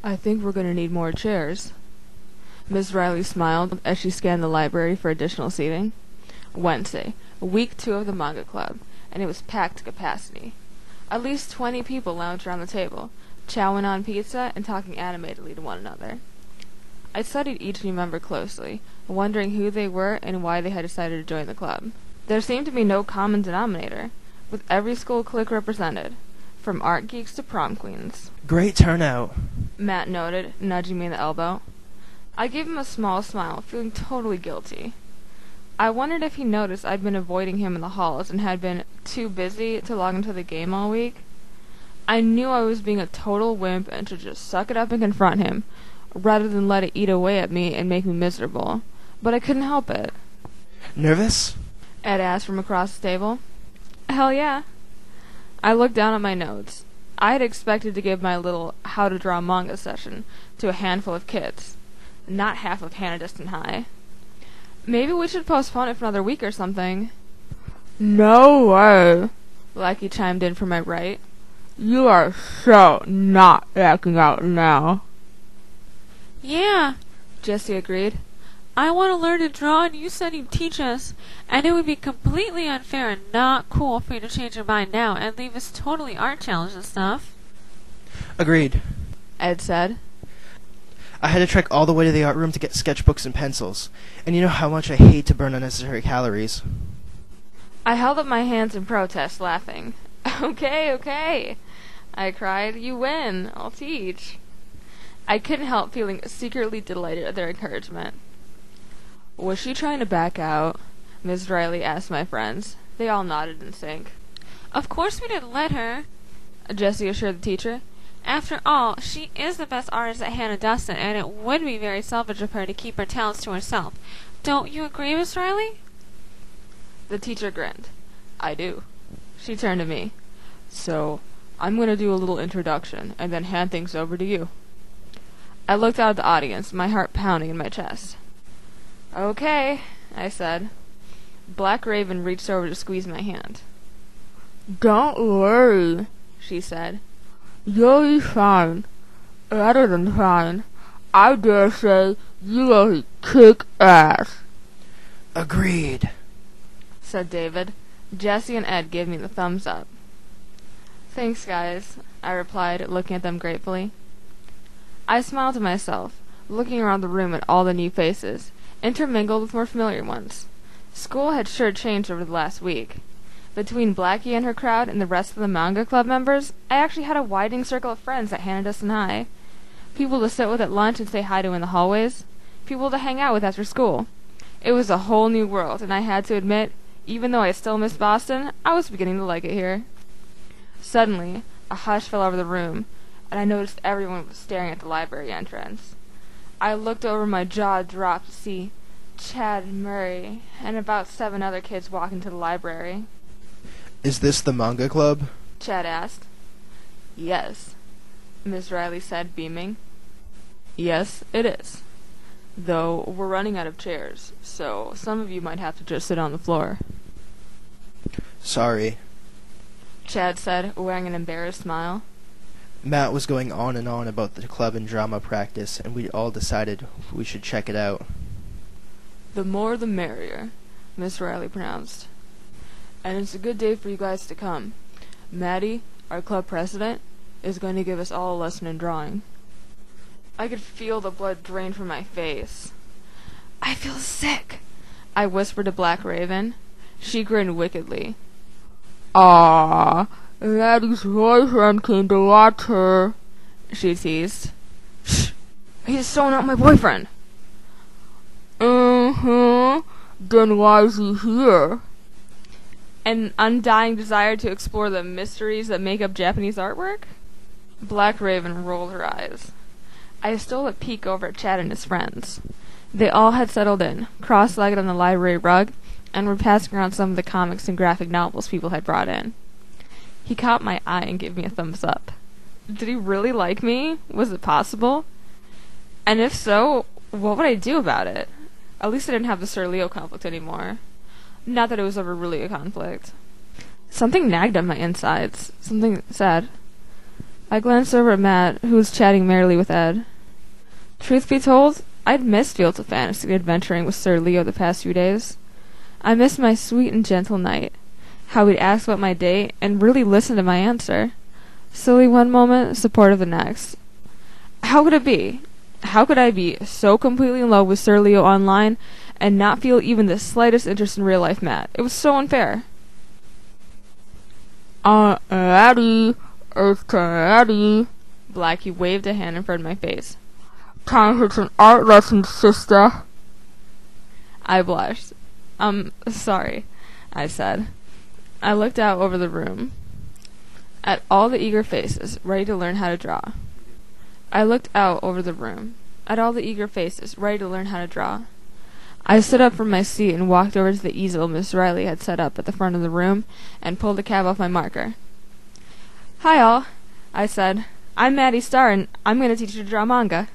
I think we're going to need more chairs. Miss Riley smiled as she scanned the library for additional seating. Wednesday, week 2 of the manga club, and it was packed to capacity. At least 20 people lounged around the table, chowing on pizza and talking animatedly to one another. I studied each new member closely, wondering who they were and why they had decided to join the club. There seemed to be no common denominator, with every school clique represented, from art geeks to prom queens. Great turnout, Matt noted, nudging me in the elbow. I gave him a small smile, feeling totally guilty. I wondered if he noticed I'd been avoiding him in the halls and had been too busy to log into the game all week. I knew I was being a total wimp and should just suck it up and confront him, rather than let it eat away at me and make me miserable. But I couldn't help it. Nervous? Ed asked from across the table. Hell yeah. I looked down at my notes. I had expected to give my little how to draw manga session to a handful of kids, not half of Hannah High. Maybe we should postpone it for another week or something. No way, Blackie chimed in from my right. You are so not acting out now. Yeah, Jessie agreed. I want to learn to draw and you said you'd teach us, and it would be completely unfair and not cool for you to change your mind now and leave us totally art challenged and stuff. Agreed. Ed said. I had to trek all the way to the art room to get sketchbooks and pencils, and you know how much I hate to burn unnecessary calories. I held up my hands in protest, laughing. Okay, I cried. You win. I'll teach. I couldn't help feeling secretly delighted at their encouragement. Was she trying to back out? Miss Riley asked my friends. They all nodded in sync. Of course we didn't let her, Jessie assured the teacher. After all, she is the best artist at Hannah Dustin, and it would be very selfish of her to keep her talents to herself. Don't you agree, Miss Riley? The teacher grinned. I do. She turned to me. So, I'm going to do a little introduction, and then hand things over to you. I looked out at the audience, my heart pounding in my chest. Okay, I said. Black Raven reached over to squeeze my hand. Don't worry, she said. You'll be fine. Better than fine. I dare say you will kick ass. Agreed, said David. Jessie and Ed gave me the thumbs up. Thanks, guys, I replied, looking at them gratefully. I smiled to myself, looking around the room at all the new faces, intermingled with more familiar ones. School had sure changed over the last week. Between Blackie and her crowd and the rest of the manga club members, I actually had a widening circle of friends at Hannah High. People to sit with at lunch and say hi to in the hallways. People to hang out with after school. It was a whole new world, and I had to admit, even though I still missed Boston, I was beginning to like it here. Suddenly, a hush fell over the room, and I noticed everyone was staring at the library entrance. I looked over, my jaw dropped to see Chad and Murray and about 7 other kids walk into the library. Is this the manga club? Chad asked. Yes, Miss Riley said, beaming. Yes, it is. Though we're running out of chairs, so some of you might have to just sit on the floor. Sorry. Chad said, wearing an embarrassed smile. Matt was going on and on about the club and drama practice, and we all decided we should check it out. The more the merrier, Miss Riley pronounced. And it's a good day for you guys to come. Maddie, our club president, is going to give us all a lesson in drawing. I could feel the blood drain from my face. I feel sick, I whispered to Black Raven. She grinned wickedly. Maddie's boyfriend came to watch her, she teased. Shh! He's so not my boyfriend. Then why is he here? An undying desire to explore the mysteries that make up Japanese artwork? Black Raven rolled her eyes. I stole a peek over at Chad and his friends. They all had settled in, cross-legged on the library rug, and were passing around some of the comics and graphic novels people had brought in. He caught my eye and gave me a thumbs up. Did he really like me? Was it possible? And if so, what would I do about it? At least I didn't have the Sir Leo conflict anymore. Not that it was ever really a conflict. Something nagged on my insides. Something said, I glanced over at Matt, who was chatting merrily with Ed. Truth be told, I'd missed fields of fantasy adventuring with Sir Leo the past few days. I missed my sweet and gentle knight, how he'd ask about my date and really listen to my answer. Silly one moment, supportive the next. How could it be? How could I be so completely in love with Sir Leo online and not feel even the slightest interest in real-life Matt? It was so unfair. Eddie, it's Eddie. Blackie waved a hand in front of my face. Time for some art lessons, sister. I blushed. Sorry, I said. I looked out over the room at all the eager faces ready to learn how to draw. I looked out over the room at all the eager faces ready to learn how to draw. I stood up from my seat and walked over to the easel Miss Riley had set up at the front of the room and pulled the cap off my marker. Hi all, I said. I'm Maddie Starr and I'm going to teach you to draw manga.